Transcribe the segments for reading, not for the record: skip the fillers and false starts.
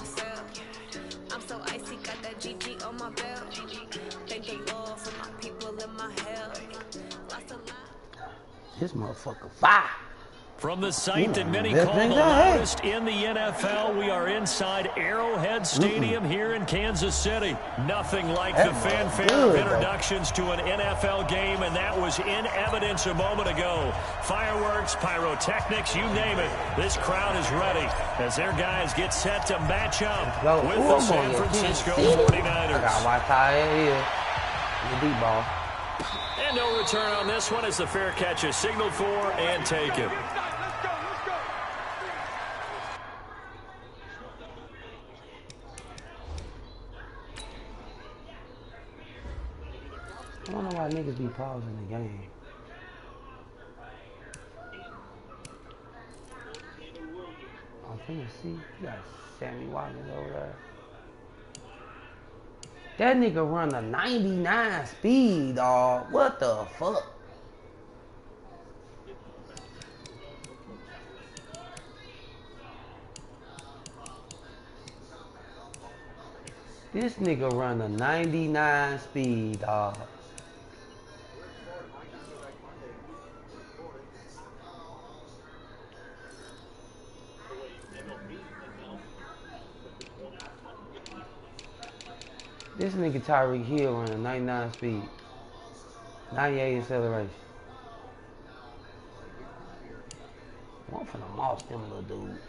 myself. I'm so icy, got that GG on my belt. Thank the Lord for my people in my health. Lost a lot. This motherfucker fire. From the site that many call the loudest in the NFL, we are inside Arrowhead Stadium here in Kansas City. Nothing like the fanfare of introductions to an NFL game, and that was in evidence a moment ago. Fireworks, pyrotechnics, you name it. This crowd is ready as their guys get set to match up with the San Francisco 49ers. I got my tie here. The deep ball. And no return on this one as the fair catch is signaled for and taken. I don't know why niggas be pausing the game. I'm finna see. You got Sammy Watkins over there. That nigga run a 99 speed, dog. What the fuck? This nigga run a 99 speed, dog. This nigga Tyreek Hill running 99 speed, 98 acceleration. I'm finna moss them little dudes.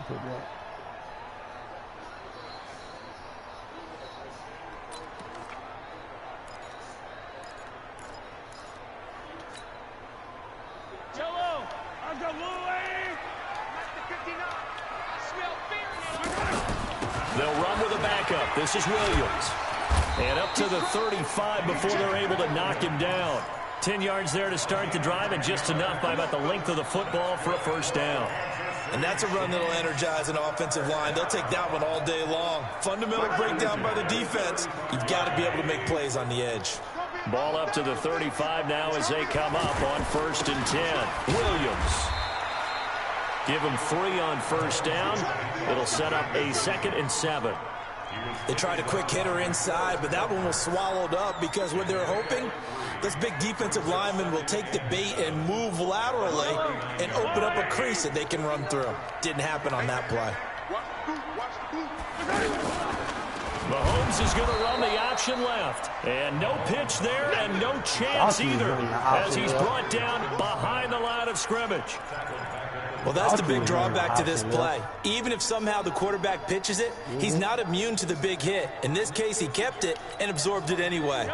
Put that. They'll run with a backup. This is Williams. And up to the 35 before they're able to knock him down. 10 yards there to start the drive, and just enough by about the length of the football for a first down. And that's a run that'll energize an offensive line. They'll take that one all day long. Fundamental breakdown by the defense. You've got to be able to make plays on the edge. Ball up to the 35 now as they come up on 1st and 10. Williams. Give him 3 on first down. It'll set up a 2nd and 7. They tried a quick hitter inside, but that one was swallowed up because what they're hoping, this big defensive lineman will take the bait and move laterally and open up a crease that they can run through. Didn't happen on that play. Mahomes is going to run the option left. And no pitch there and no chance either as he's brought down behind the line of scrimmage. Well, that's the big drawback to this play. Even if somehow the quarterback pitches it, he's not immune to the big hit. In this case, he kept it and absorbed it anyway.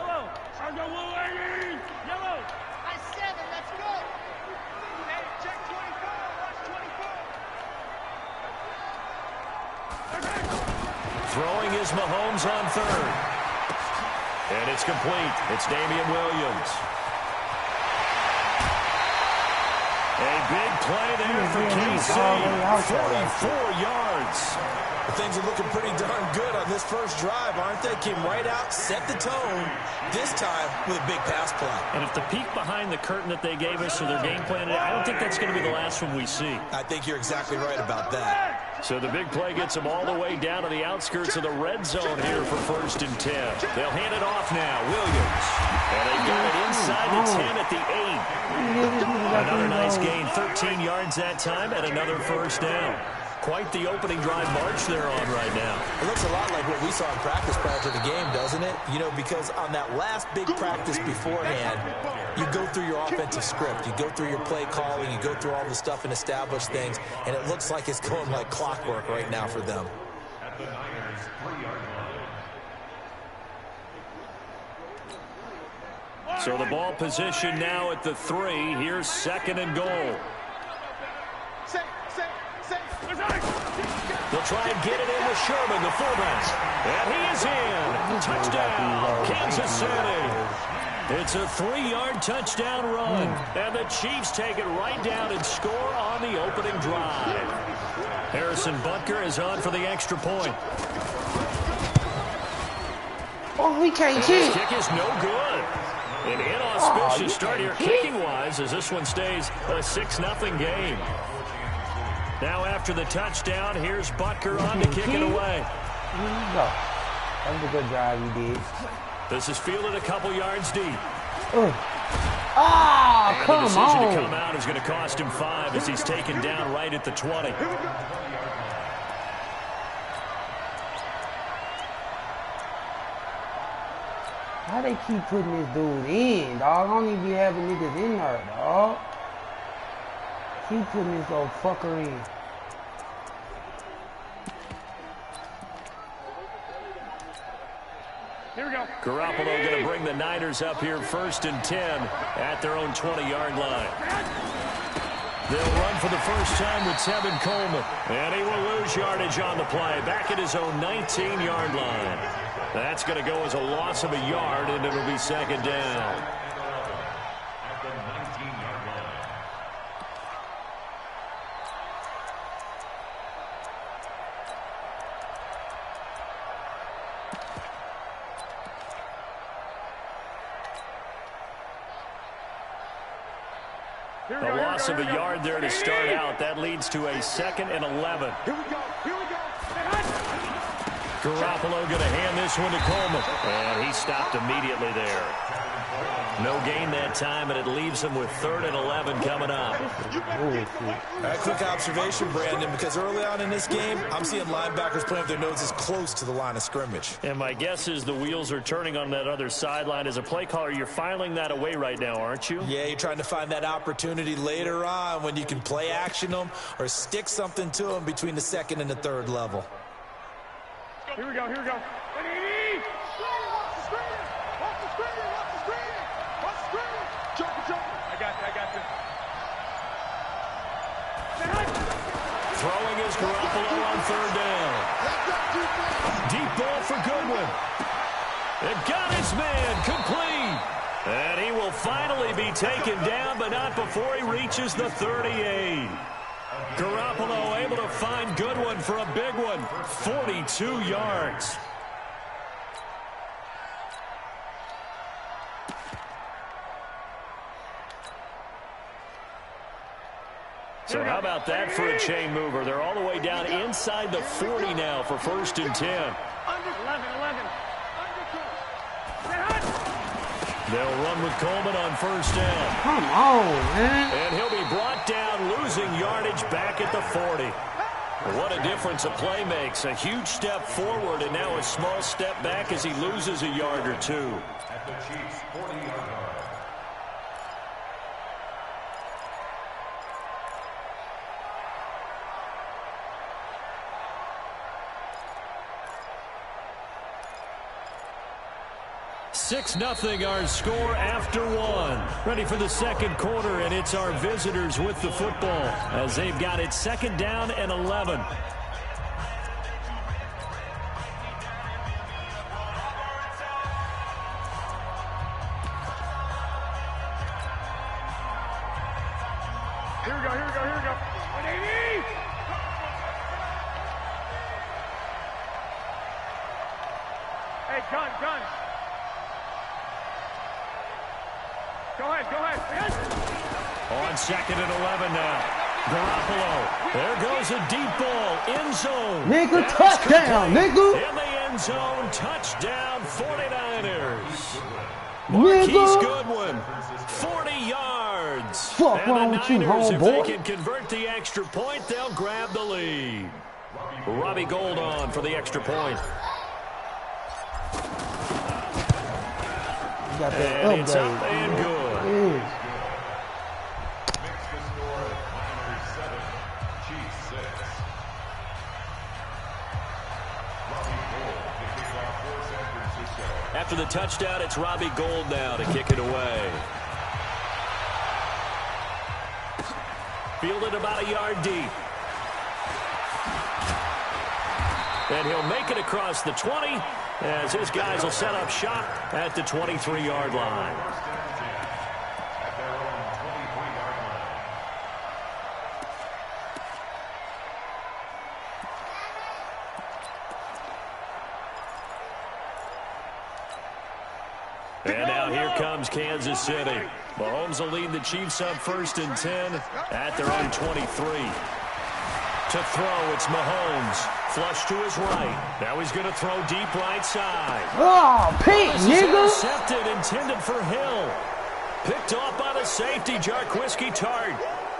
Throwing is Mahomes on 3rd. And it's complete. It's Damian Williams. A big play there for KC. 44 yards. Things are looking pretty darn good on this first drive, aren't they? Came right out, set the tone, this time with a big pass play. And if the peek behind the curtain that they gave us or their game plan, I don't think that's going to be the last one we see. I think you're exactly right about that. So the big play gets them all the way down to the outskirts of the red zone here for 1st and 10. They'll hand it off now. Williams. And they got it inside the 10 at the 8. Another nice gain, 13 yards that time, and another first down. Quite the opening drive march they're on right now. It looks a lot like what we saw in practice prior to the game, doesn't it? You know, because on that last big practice beforehand, you go through your offensive script, you go through your play calling, you go through all the stuff and establish things, and it looks like it's going like clockwork right now for them. So the ball position now at the 3. Here's 2nd and goal. They'll try and get it in with Sherman, the fullback. And he is in. Touchdown, Kansas City. It's a 3-yard touchdown run. And the Chiefs take it right down and score on the opening drive. Harrison Butker is on for the extra point. Oh, he can't This kick. kick is no good. An inauspicious start here kicking-wise as this one stays a 6-0 game. Now after the touchdown, here's Butker on to kick it away. Here you go. That was a good drive you did. This is fielded a couple yards deep. Oh, come on. The decision on. to come out is going to cost him 5 as he's taken down right at the 20. Why they keep putting this dude in, dog? I don't even be having niggas in there, dog. Keep putting this old fucker in. Here we go. Garoppolo going to bring the Niners up here 1st and 10 at their own 20-yard line. They'll run for the first time with Tevin Coleman. And he will lose yardage on the play. Back at his own 19-yard line. That's going to go as a loss of a yard, and it'll be 2nd down. A loss of a yard there to start out. That leads to a 2nd and 11. Here we go. Here we go. Garoppolo going to hand this one to Coleman. And he stopped immediately there. No gain that time, and it leaves him with 3rd and 11 coming up. A quick observation, Brandon, because early on in this game, I'm seeing linebackers putting up their noses close to the line of scrimmage. And my guess is the wheels are turning on that other sideline. As a play caller, you're filing that away right now, aren't you? Yeah, you're trying to find that opportunity later on when you can play action them or stick something to them between the 2nd and the 3rd level. Here we go. Here we go. Throwing is Garoppolo on 3rd down. Deep ball for Goodwin. It got his man complete. And he will finally be taken down, but not before he reaches the 38. Garoppolo able to find Goodwin for a big one. 42 yards. So how about that for a chain mover? They're all the way down inside the 40 now for 1st and 10. Under 11. They'll run with Coleman on 1st down. Come on, man. And he'll be brought down, losing yardage back at the 40. What a difference a play makes. A huge step forward and now a small step back as he loses a yard or two. At the Chiefs' 40-yard line. Nothing our score after 1. Ready for the 2nd quarter, and it's our visitors with the football as they've got it 2nd down and 11. Here we go. 180. Hey, gun. Go ahead. On 2nd and 11 now. Garoppolo. There goes a deep ball. End zone. Nigga, touchdown, nigga. In the end zone. Touchdown, 49ers. Nigga. Marquise Goodwin. 40 yards. Fuck and wrong the with you, Niners, if homeboy? they can convert the extra point, they'll grab the lead. Robbie Gould on for the extra point. Got that And it's up upgrade. and good. Yeah. Makes the score Niners 7, Chiefs 6. Robbie Gould, the kickoff for San Francisco. After the touchdown, it's Robbie Gould now to kick it away. Fielded about a yard deep. And he'll make it across the 20 as his guys will set up shop at the 23-yard line. At their own 23-yard line. And now here comes Kansas City. Mahomes will lead the Chiefs up 1st and 10 at their own 23. To throw, it's Mahomes. Flush to his right. Now he's going to throw deep right side. Oh, pick, nigga. Intercepted, intended for Hill. Picked off by the safety, Jarquiski Tart.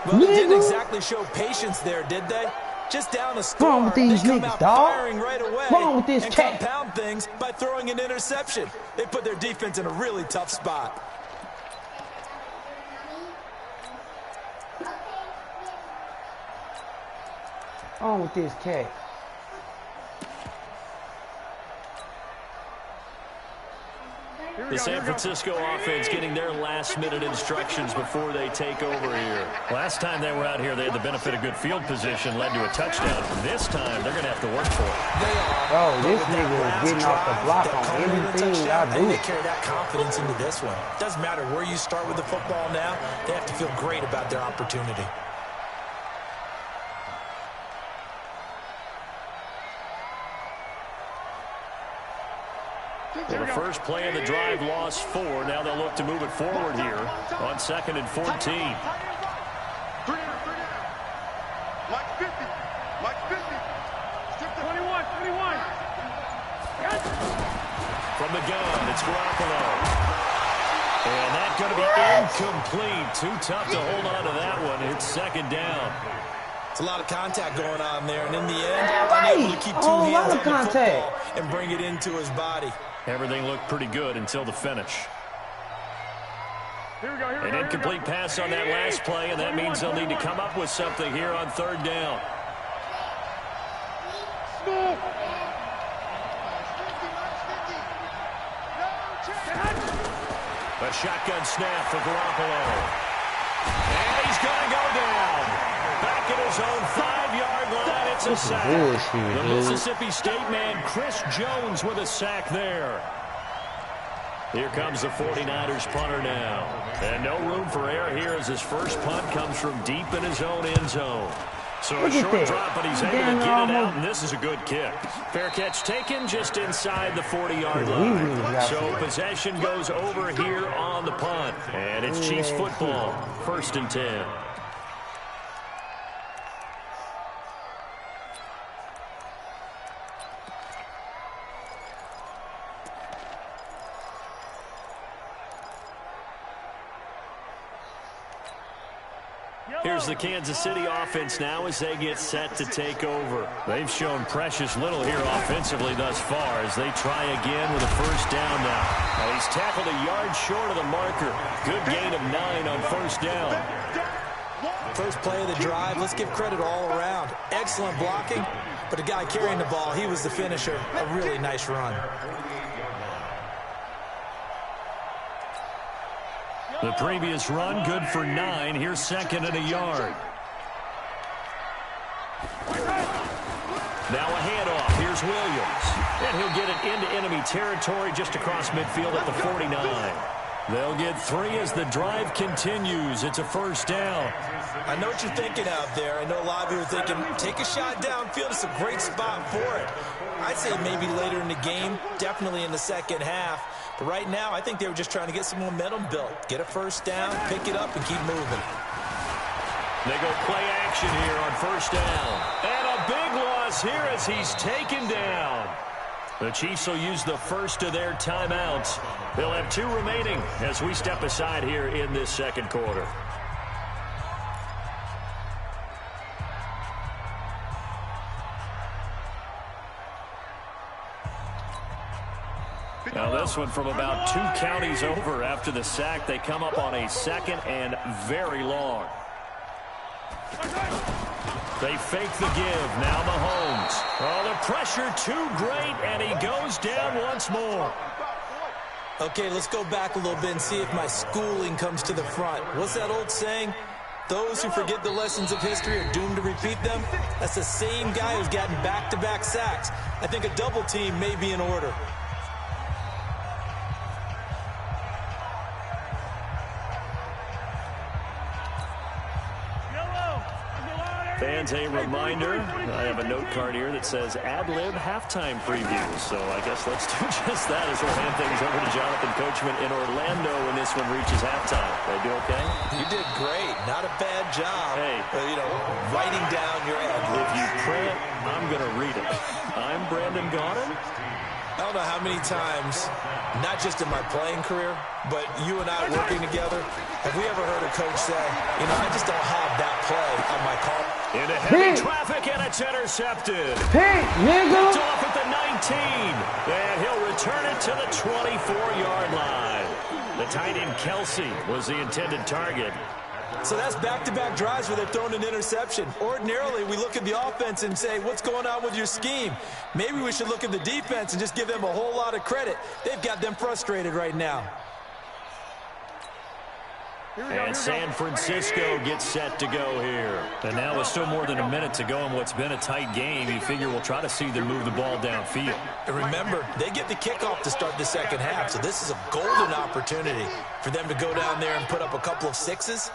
Well, they didn't exactly show patience there, did they? Just down a score, wrong with these they come niggas, out dog? firing right away Wrong with this and cat? compound things by throwing an interception. They put their defense in a really tough spot. On with this cat. The San Francisco offense getting their last-minute instructions before they take over here. Last time they were out here, they had the benefit of good field position, led to a touchdown. This time, they're going to have to work for it. Bro, this nigga is getting off the block on everything I do. They carry that confidence into this one. Doesn't matter where you start with the football now, they have to feel great about their opportunity. Well, the first play of the drive lost 4. Now they'll look to move it forward here on 2nd and 14. Like 50. Like 50. 21. From the gun, it's Garoppolo. And that's going to be incomplete. Too tough to hold on to that one. It's 2nd down. It's a lot of contact going on there, and in the end, unable to keep two hands on the football and bring it into his body. Everything looked pretty good until the finish. An incomplete pass on that last play, and that means they'll need to come up with something here on 3rd down. A shotgun snap for Garoppolo. And he's going to go down. Back at his own 5-yard line, it's a sack. The Mississippi State man, Chris Jones, with a sack there. Here comes the 49ers punter now. And no room for error here as his first punt comes from deep in his own end zone. So a short drop, but he's able to get it out, and this is a good kick. Fair catch taken just inside the 40-yard line. So possession goes over here on the punt. And it's Chiefs football, 1st and 10. Here's the Kansas City offense now as they get set to take over. They've shown precious little here offensively thus far as they try again with a 1st down now. Well, he's tackled a yard short of the marker. Good gain of 9 on 1st down. First play of the drive, let's give credit all around. Excellent blocking, but the guy carrying the ball, he was the finisher. A really nice run. The previous run, good for 9. Here's 2nd and a yard. Now a handoff. Here's Williams. And he'll get it into enemy territory just across midfield at the 49. They'll get 3 as the drive continues. It's a 1st down. I know what you're thinking out there. I know a lot of you are thinking, take a shot downfield. It's a great spot for it. I'd say maybe later in the game, definitely in the second half. But right now, I think they were just trying to get some momentum built. Get a 1st down, pick it up, and keep moving. They go play action here on 1st down. And a big loss here as he's taken down. The Chiefs will use the first of their timeouts. They'll have 2 remaining as we step aside here in this 2nd quarter. Now this one from about 2 counties over after the sack. They come up on a 2nd and very long. They fake the give. Now Mahomes. Oh, the pressure too great, and he goes down once more. Okay, let's go back a little bit and see if my schooling comes to the front. What's that old saying? Those who forget the lessons of history are doomed to repeat them. That's the same guy who's gotten back-to-back sacks. I think a double team may be in order. Fans, a reminder, I have a note card here that says ad-lib halftime preview. So I guess let's do just that as we'll hand things over to Jonathan Coachman in Orlando when this one reaches halftime. Did I do okay? You did great. Not a bad job. Hey. Writing down your ad-lib. If you print, I'm going to read it. I'm Brandon Gaudin. I don't know how many times, not just in my playing career, but you and I working together, have we ever heard a coach say, I just don't have that play on my call. Into heavy traffic, and it's intercepted. Hey, nigga! It's off at the 19, and he'll return it to the 24-yard line. The tight end Kelsey was the intended target. So that's back-to-back drives where they've thrown an interception. Ordinarily, we look at the offense and say, what's going on with your scheme? Maybe we should look at the defense and just give them a whole lot of credit. They've got them frustrated right now. And San Francisco gets set to go here. And now with still more than a minute to go in what's been a tight game, you figure we'll try to see them move the ball downfield. And remember, they get the kickoff to start the second half, so this is a golden opportunity for them to go down there and put up a couple of sixes.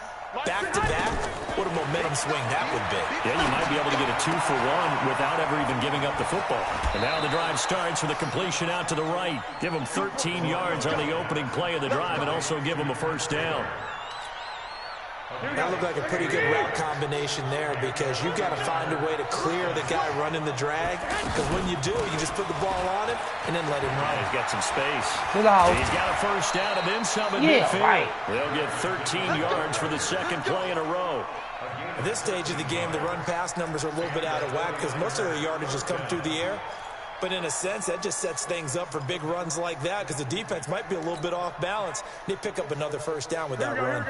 Back-to-back, what a momentum swing that would be. Yeah, you might be able to get a 2-for-1 without ever even giving up the football. And now the drive starts with a completion out to the right. Give them 13 yards on the opening play of the drive and also give them a first down. That looked like a pretty good route combination there because you've got to find a way to clear the guy running the drag. Because when you do, you just put the ball on him and then let him run. He's got some space. Hello. He's got a first down and then some in midfield. Right. They'll get 13 yards for the second play in a row. At this stage of the game, the run-pass numbers are a little bit out of whack because most of their yardage has come through the air. But in a sense, that just sets things up for big runs like that because the defense might be a little bit off balance. They pick up another first down with that run.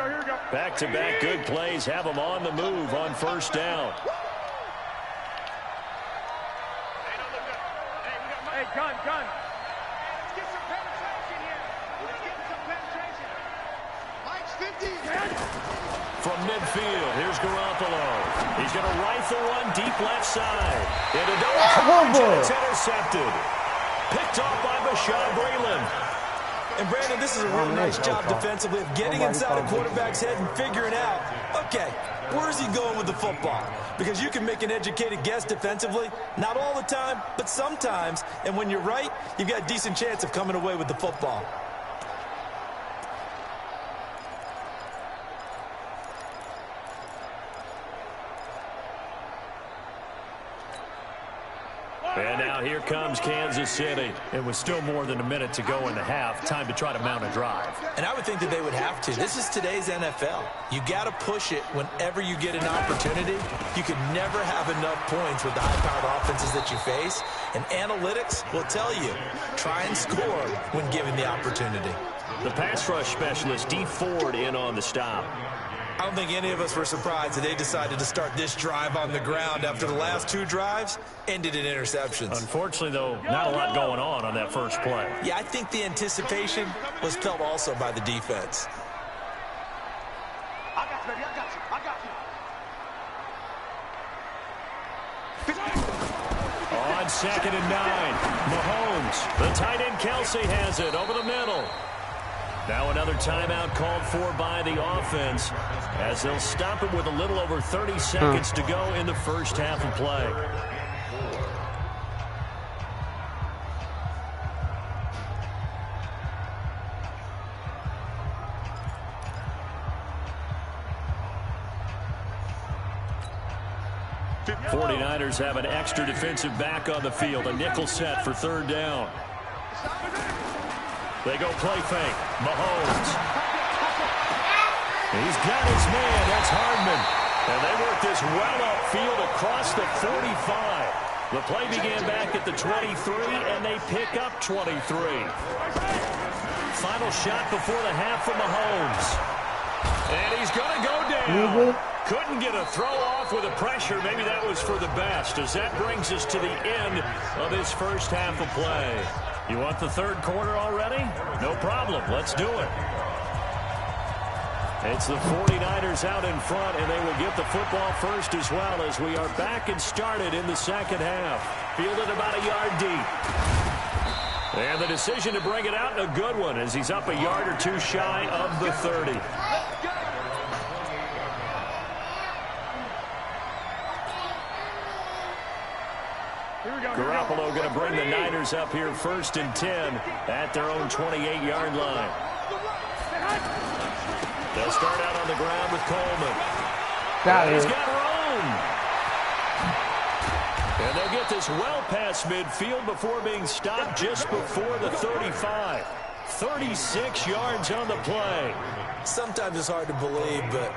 Back-to-back good plays have them on the move on first down. Hey, gun. Let's get some penetration here. Let's get some penetration. Mike's 50. From midfield, here's Garoppolo. He's going to rifle one deep left side. Into double coverage, it's intercepted. Picked off by Bashaud Breeland. And Brandon, this is a real nice job defensively of getting inside a quarterback's head and figuring out, okay, where is he going with the football? Because you can make an educated guess defensively, not all the time, but sometimes. And when you're right, you've got a decent chance of coming away with the football. And now here comes Kansas City. And with still more than a minute to go in the half, time to try to mount a drive. And I would think that they would have to. This is today's NFL. You got to push it whenever you get an opportunity. You can never have enough points with the high-powered offenses that you face. And analytics will tell you, try and score when given the opportunity. The pass rush specialist, D. Ford, in on the stop. I don't think any of us were surprised that they decided to start this drive on the ground after the last two drives ended in interceptions. Unfortunately, though, not a lot going on that first play. Yeah, I think the anticipation was felt also by the defense. I got you, baby. I got you. On 2nd and 9, Mahomes. The tight end Kelsey has it over the middle. Now another timeout called for by the offense as they'll stop it with a little over 30 seconds to go in the first half of play. The 49ers have an extra defensive back on the field, a nickel set for third down. They go play fake. Mahomes. He's got his man. That's Hardman. And they work this well upfield across the 45. The play began back at the 23, and they pick up 23. Final shot before the half from Mahomes. And he's going to go down. Couldn't get a throw off with the pressure. Maybe that was for the best, as that brings us to the end of this first half of play. You want the third quarter already? No problem. Let's do it. It's the 49ers out in front, and they will get the football first as well as we are back and started in the second half. Fielded about a yard deep. And the decision to bring it out, a good one, as he's up a yard or two shy of the 30. Steelers up here 1st and 10 at their own 28-yard line. They'll start out on the ground with Coleman. He's got room. And they'll get this well past midfield before being stopped just before the 35. 36 yards on the play. Sometimes it's hard to believe, but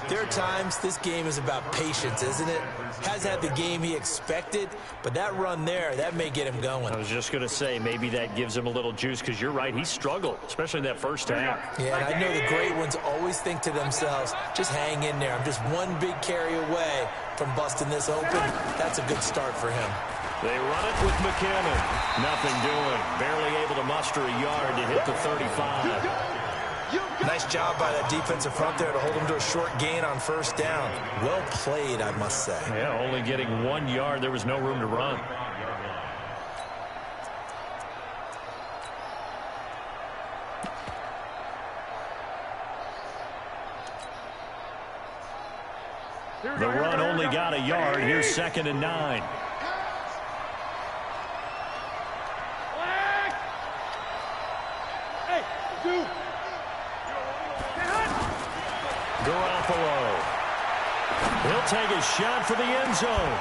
there are times this game is about patience, isn't it? Has had the game he expected, but that run there, that may get him going. I was just going to say, maybe that gives him a little juice, because you're right, he struggled, especially in that first half. Yeah, and I know the great ones always think to themselves, just hang in there. I'm just one big carry away from busting this open. That's a good start for him. They run it with McKinnon. Nothing doing. Barely able to muster a yard to hit the 35. Nice job by that defensive front there to hold him to a short gain on first down. Well played, I must say. Yeah, only getting 1 yard. There was no room to run. The run only got a yard. Here's 2nd and 9. Garoppolo. He'll take a shot for the end zone.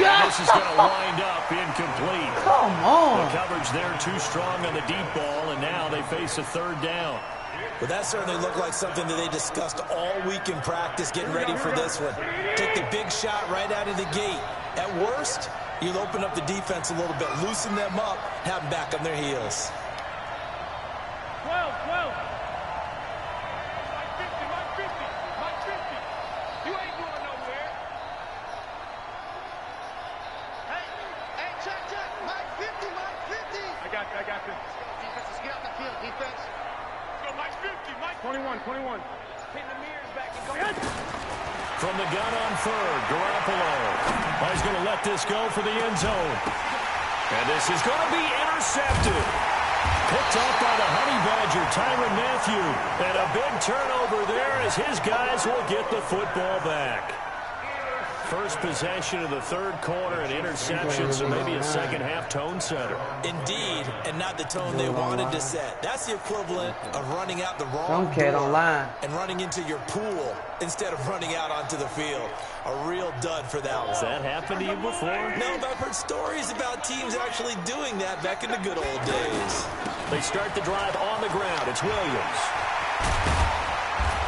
And this is going to wind up incomplete. Come on. The coverage there too strong on the deep ball, and now they face a 3rd down. Well, that certainly looked like something that they discussed all week in practice, getting ready for this one. Take the big shot right out of the gate. At worst, you'll open up the defense a little bit, loosen them up, have them back on their heels. 12. Mike 50. You ain't going nowhere. Hey, check. Mike 50. I got this. Defense, let's get off the field, defense. Go, Mike 50. Mike 21. Pin the mirrors back and go. From the gun on 3rd, Garoppolo. He's going to let this go for the end zone. And this is going to be intercepted. Picked up by the Honey Badger, Tyrann Mathieu. And a big turnover there as his guys will get the football back. First possession of the 3rd quarter, an interception, so maybe a second-half tone setter. Indeed, and not the tone they wanted to set. That's the equivalent of running out the wrong door and running into your pool instead of running out onto the field. A real dud for that one. Has that happened to you before? No, but I've heard stories about teams actually doing that back in the good old days. They start the drive on the ground. It's Williams.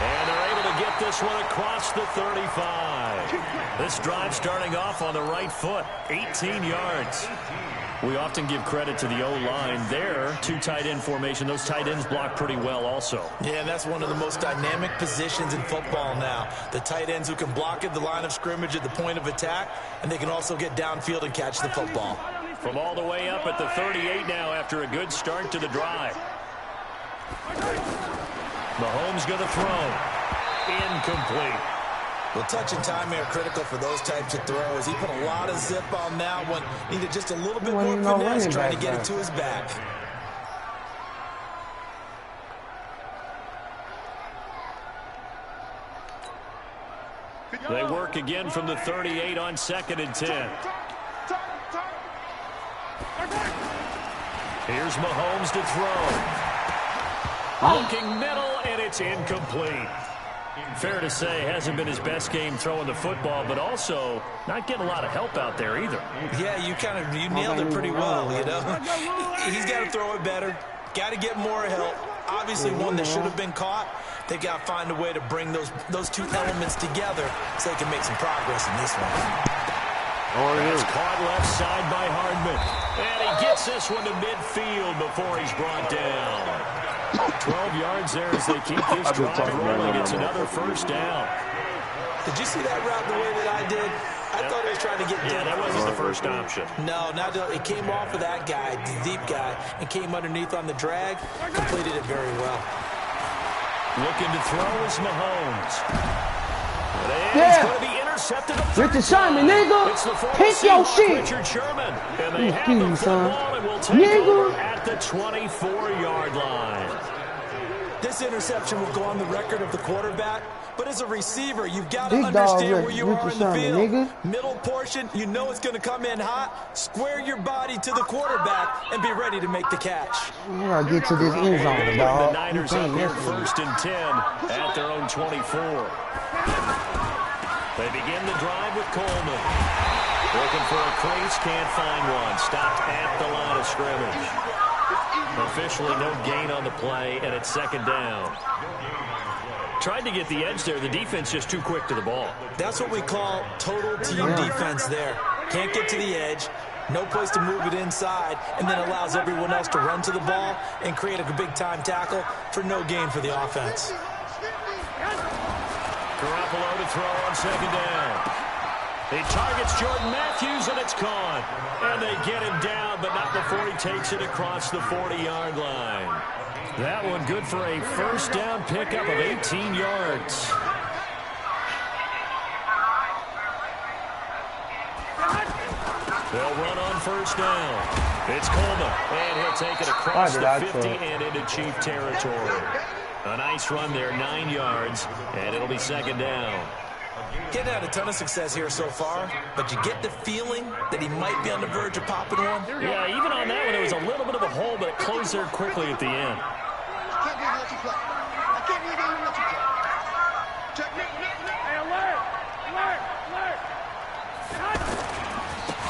And they're able to get this one across the 35. This drive starting off on the right foot, 18 yards. We often give credit to the O-line there. 2 tight end formation. Those tight ends block pretty well also. Yeah, that's one of the most dynamic positions in football now. The tight ends who can block at the line of scrimmage at the point of attack, and they can also get downfield and catch the football. From all the way up at the 38 now after a good start to the drive. Mahomes going to throw. Incomplete. Well, touch and time are critical for those types of throws. He put a lot of zip on that one. Needed just a little bit more finesse trying to get it to his back. They work again from the 38 on 2nd and 10. Here's Mahomes to throw. Looking middle, and it's incomplete. Fair to say, hasn't been his best game throwing the football, but also not getting a lot of help out there either. Yeah, you nailed it pretty well, you know. He's got to throw it better. Got to get more help. Obviously, one that should have been caught. They got to find a way to bring those 2 elements together so they can make some progress in this one. That's caught left side by Hardman. And he gets this one to midfield before he's brought down. 12 yards there as they keep this drive rolling. It's another first down. Did you see that route the way that I did? I thought he was trying to get deep. Yeah, that wasn't the first option. No, it came off of that guy, the deep guy, and came underneath on the drag. Completed it very well. Looking to throw is Mahomes. It's going to be intercepted. Richard Sherman, nigga. Pick your shit. Richard Sherman. And they have the football and will take over at the 24-yard line. This interception will go on the record of the quarterback, but as a receiver, you've got to understand where you are in the field. Middle portion, you know it's going to come in hot. Square your body to the quarterback and be ready to make the catch. I gotta get to this end zone, dog. The Niners up here 1st and 10 at their own 24. They begin the drive with Coleman. Looking for a crease, can't find one. Stopped at the line of scrimmage. Officially no gain on the play, and it's 2nd down. Tried to get the edge there. The defense just too quick to the ball. That's what we call total team defense there. Can't get to the edge, no place to move it inside, and then allows everyone else to run to the ball and create a big-time tackle for no gain for the offense. Garoppolo to throw on 2nd down. He targets Jordan Matthews, and it's caught. And they get him down, but not before he takes it across the 40-yard line. That one good for a 1st down pickup of 18 yards. They'll run on 1st down. It's Coleman, and he'll take it across the 50 and into Chief territory. A nice run there, 9 yards, and it'll be 2nd down. Getting had a ton of success here so far, but you get the feeling that he might be on the verge of popping one. Yeah, even on that one, it was a little bit of a hole, but it closed there quickly at the end.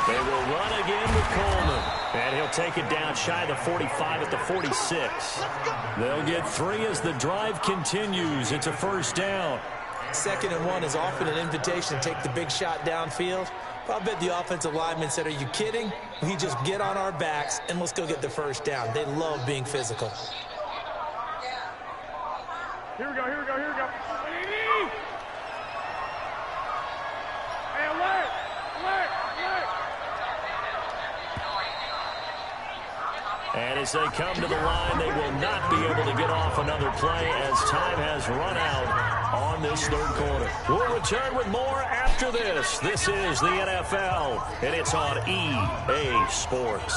They will run again with Coleman, and he'll take it down shy of the 45 at the 46. They'll get 3 as the drive continues. It's a 1st down. 2nd and 1 is often an invitation to take the big shot downfield. I'll bet the offensive lineman said, are you kidding? We just get on our backs and let's go get the 1st down. They love being physical. Here we go, here we go, here we go. Hey, alert! Alert! Alert! And as they come to the line, they will not be able to get off another play as time has run out on this 3rd quarter. We'll return with more after this. This is the NFL, and it's on EA Sports.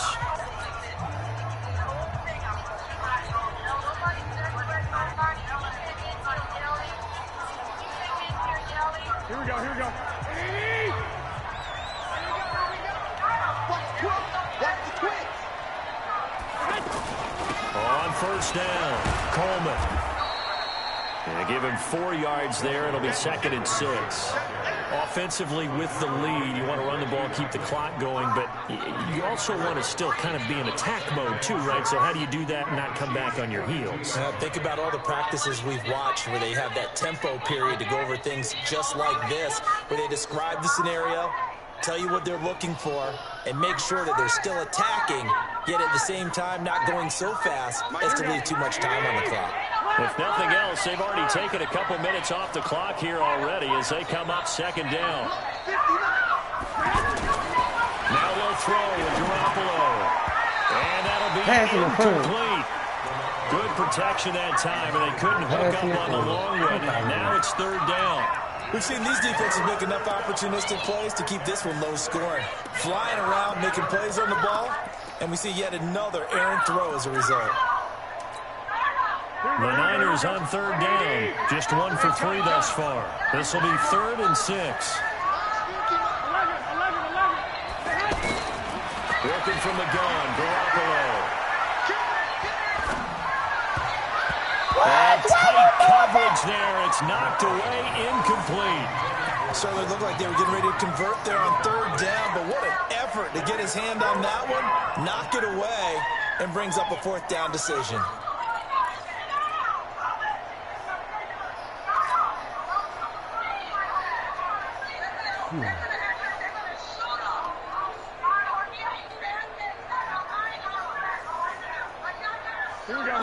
Here we go, here we go. On 1st down, Coleman. And give him 4 yards there. It'll be 2nd and 6. Offensively with the lead, you want to run the ball, keep the clock going, but you also want to still kind of be in attack mode too, right? So how do you do that and not come back on your heels? Think about all the practices we've watched where they have that tempo period to go over things just like this, where they describe the scenario, tell you what they're looking for, and make sure that they're still attacking, yet at the same time not going so fast as to leave too much time on the clock. If nothing else, they've already taken a couple minutes off the clock here already as they come up 2nd down. Now they'll throw with Garoppolo. And that'll be incomplete. Good protection that time, and they couldn't hook up on the long one. Now it's 3rd down. We've seen these defenses make enough opportunistic plays to keep this one low scoring. Flying around, making plays on the ball, and we see yet another errant throw as a result. The Niners on 3rd down. Just 1 for 3 thus far. This will be 3rd and 6. Working from the gun, Garoppolo. Tight coverage there. It's knocked away, incomplete. Certainly looked like they were getting ready to convert there on 3rd down, but what an effort to get his hand on that one, knock it away, and brings up a 4th down decision.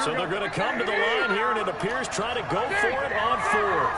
So they're going to come to the line here, and it appears trying to go for it on 4th.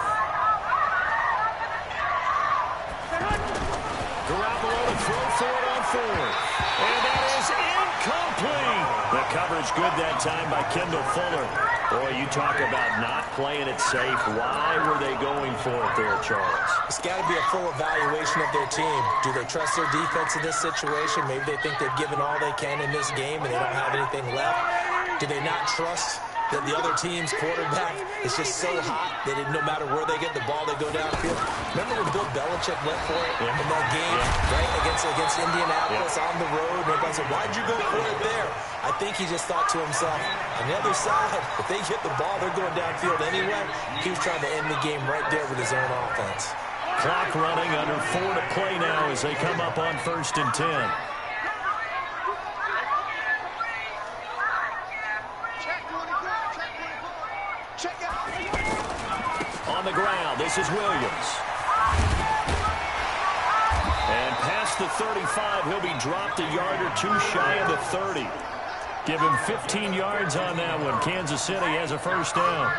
Garoppolo to throw for it on 4th. And that is incomplete. The coverage good that time by Kendall Fuller. Boy, you talk about not playing it safe. Why were they going for it there, Charles? It's got to be a full evaluation of their team. Do they trust their defense in this situation? Maybe they think they've given all they can in this game and they don't have anything left. Do they not trust that the other team's quarterback is just so hot that no matter where they get the ball, they go downfield. Remember when Bill Belichick went for it in that game, right, against Indianapolis on the road? And everybody said, why'd you go for it there? I think he just thought to himself, on the other side, if they get the ball, they're going downfield anyway. He was trying to end the game right there with his own offense. Clock running, under 4 to play now as they come up on 1st and 10. On the ground, this is Williams. And past the 35, he'll be dropped a yard or two shy of the 30. Give him 15 yards on that one. Kansas City has a first down.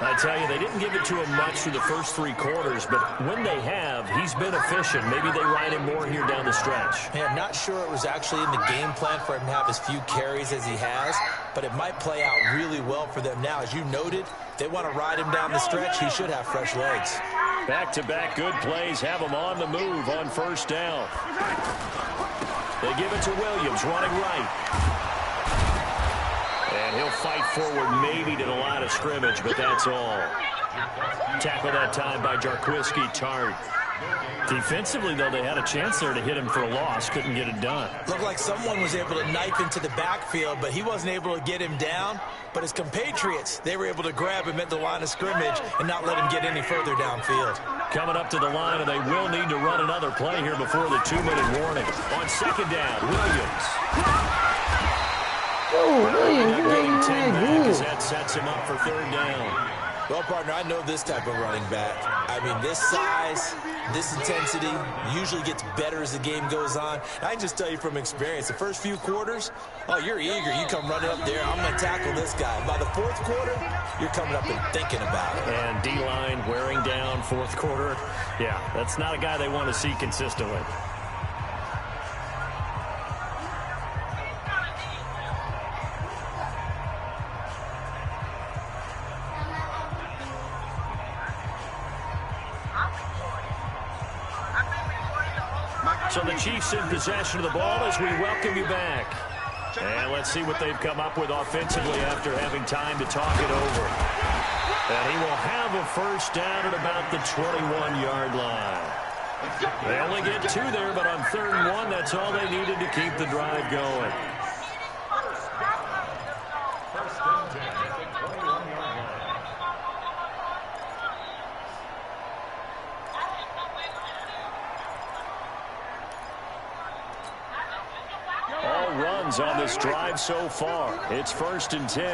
I tell you, they didn't give it to him much through the first 3 quarters, but when they have, he's been efficient. Maybe they ride him more here down the stretch. Hey, I'm not sure it was actually in the game plan for him to have as few carries as he has, but it might play out really well for them now. As you noted, if they want to ride him down the stretch, he should have fresh legs. Back-to-back good plays have him on the move on first down. They give it to Williams, running right. And he'll fight forward maybe to the line of scrimmage, but that's all. Tackle that time by Jarquiski Tart. Defensively, though, they had a chance there to hit him for a loss. Couldn't get it done. Looked like someone was able to knife into the backfield, but he wasn't able to get him down. But his compatriots, they were able to grab him at the line of scrimmage and not let him get any further downfield. Coming up to the line, and they will need to run another play here before the 2-minute warning. On second down, Williams. Oh, Williams, that sets him up for third down. Well, partner, I know this type of running back. I mean, this size, this intensity usually gets better as the game goes on. I can just tell you from experience, the first few quarters, oh, you're eager. You come running up there, I'm going to tackle this guy. By the 4th quarter, you're coming up and thinking about it. And D-line wearing down 4th quarter. Yeah, that's not a guy they want to see consistently. So the Chiefs in possession of the ball as we welcome you back. And let's see what they've come up with offensively after having time to talk it over. And he will have a first down at about the 21-yard line. They only get 2 there, but on 3rd and 1, that's all they needed to keep the drive going. On this drive so far. It's 1st and 10.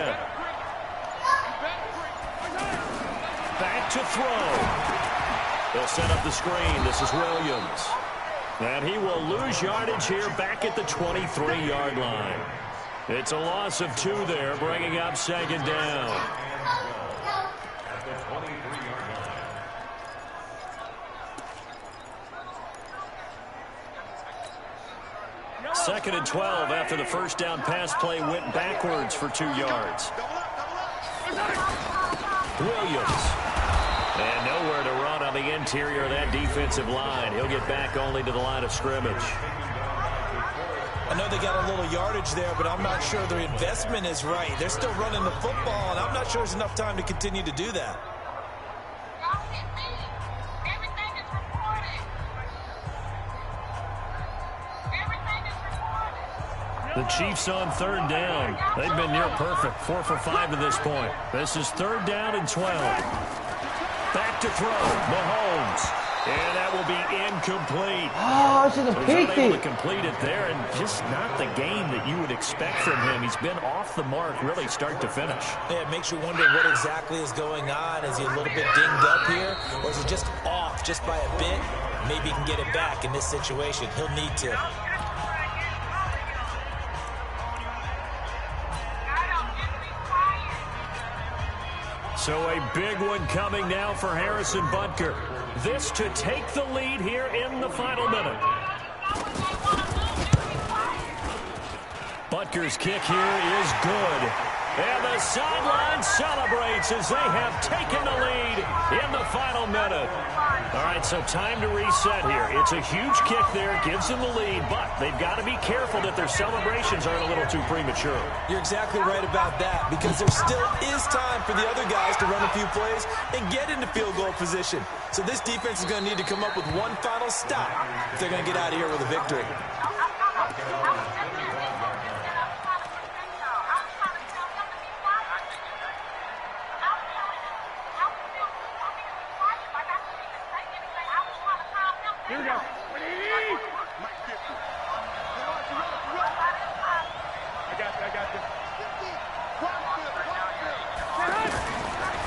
Back to throw. They'll set up the screen. This is Williams. And he will lose yardage here back at the 23-yard line. It's a loss of 2 there, bringing up second down. Second and 12 after the first down pass play went backwards for 2 yards. Williams. And nowhere to run on the interior of that defensive line. He'll get back only to the line of scrimmage. I know they got a little yardage there, but I'm not sure their investment is right. They're still running the football, and I'm not sure there's enough time to continue to do that. The Chiefs on 3rd down. They've been near perfect. 4 for 5 to this point. This is 3rd down and 12. Back to throw. Mahomes. And that will be incomplete. Oh, I should have picked able it. to complete it there, and just not the game that you would expect from him. He's been off the mark, really, start to finish. Yeah, it makes you wonder what exactly is going on. Is he a little bit dinged up here, or is he just off just by a bit? Maybe he can get it back in this situation. He'll need to. So a big one coming now for Harrison Butker. This to take the lead here in the final minute. Rutgers kick here is good. And the sideline celebrates as they have taken the lead in the final minute. All right, so time to reset here. It's a huge kick there, gives them the lead, but they've got to be careful that their celebrations aren't a little too premature. You're exactly right about that, because there still is time for the other guys to run a few plays and get into field goal position. So this defense is going to need to come up with one final stop if they're going to get out of here with a victory. Here we go. I got this.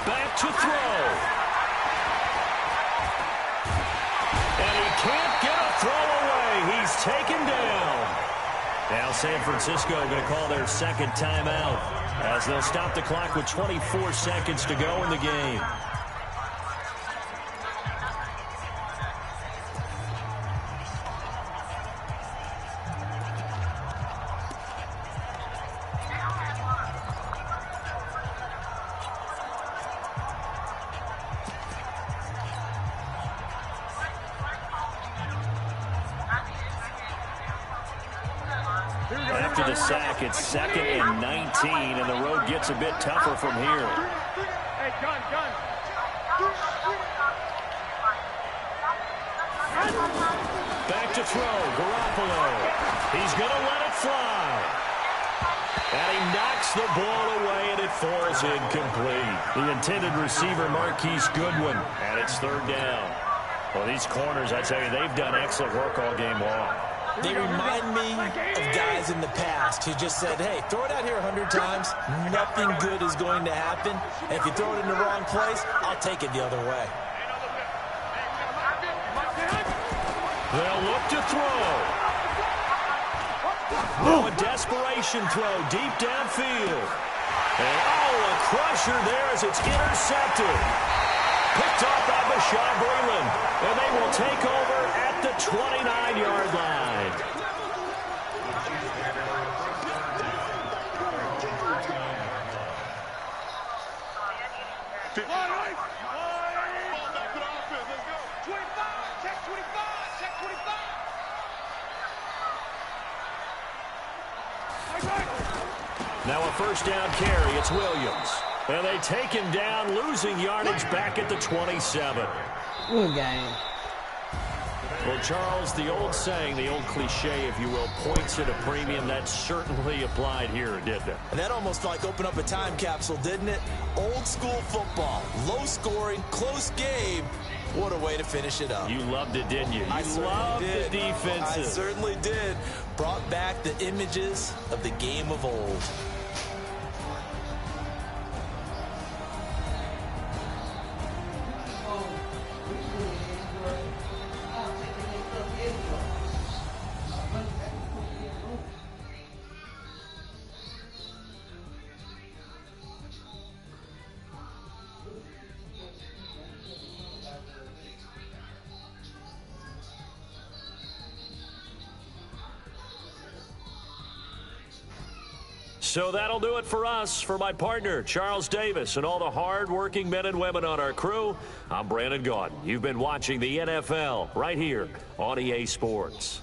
Back to throw. And he can't get a throw away. He's taken down. Now San Francisco going to call their second timeout as they'll stop the clock with 24 seconds to go in the game. After the sack, it's 2nd and 19, and the road gets a bit tougher from here. Hey, gun. Back to throw, Garoppolo. He's going to let it fly. And he knocks the ball away, and it falls incomplete. The intended receiver, Marquise Goodwin, and it's 3rd down. Well, these corners, I tell you, they've done excellent work all game long. They remind me of guys in the past who just said, hey, throw it out here 100 times, nothing good is going to happen. And if you throw it in the wrong place, I'll take it the other way. They'll look to throw. Now a desperation throw deep downfield. And a crusher there as it's intercepted. Picked off by Bashaud Breeland. And they will take over at the 29-yard line. Now a 1st down carry. It's Williams. And they take him down, losing yardage back at the 27. Good game. Well, Charles, the old saying, the old cliche, if you will, points at a premium, that certainly applied here, didn't it? And that almost like opened up a time capsule, didn't it? Old school football, low scoring, close game. What a way to finish it up. You loved it, didn't you? You loved the defenses. I certainly did. Brought back the images of the game of old. So that'll do it for us. For my partner, Charles Davis, and all the hard-working men and women on our crew, I'm Brandon Gaudin. You've been watching the NFL right here on EA Sports.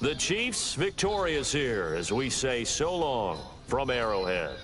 The Chiefs victorious here as we say so long from Arrowhead.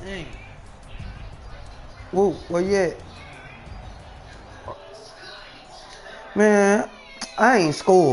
Dang. Whoa, where you at? Man, I ain't scored.